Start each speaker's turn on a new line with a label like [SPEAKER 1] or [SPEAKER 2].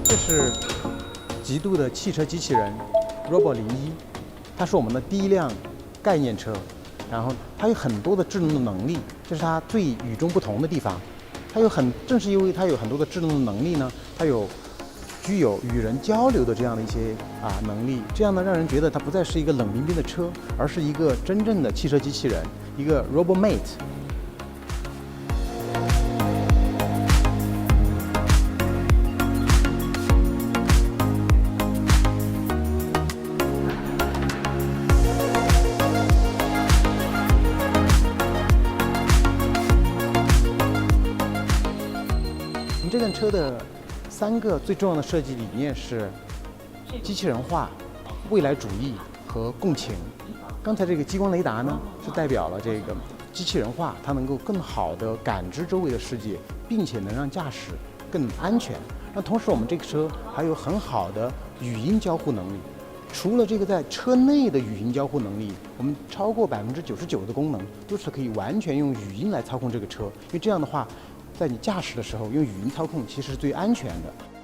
[SPEAKER 1] 这是极度的汽车机器人 Robo 01，它是我们的第一辆概念车，然后它有很多的智能的能力，这是它最与众不同的地方。正是因为它有很多的智能的能力呢，它具有与人交流的这样的一些能力，这样呢让人觉得它不再是一个冷冰冰的车，而是一个真正的汽车机器人，一个 RoboMate。我们这辆车的3个最重要的设计理念是机器人化、未来主义和共情。刚才这个激光雷达呢，是代表了这个机器人化，它能够更好地感知周围的世界，并且能让驾驶更安全。那同时，我们这个车还有很好的语音交互能力。除了这个在车内的语音交互能力，我们超过99%的功能都是可以完全用语音来操控这个车，因为这样的话，在你驾驶的时候用语音操控其实是最安全的。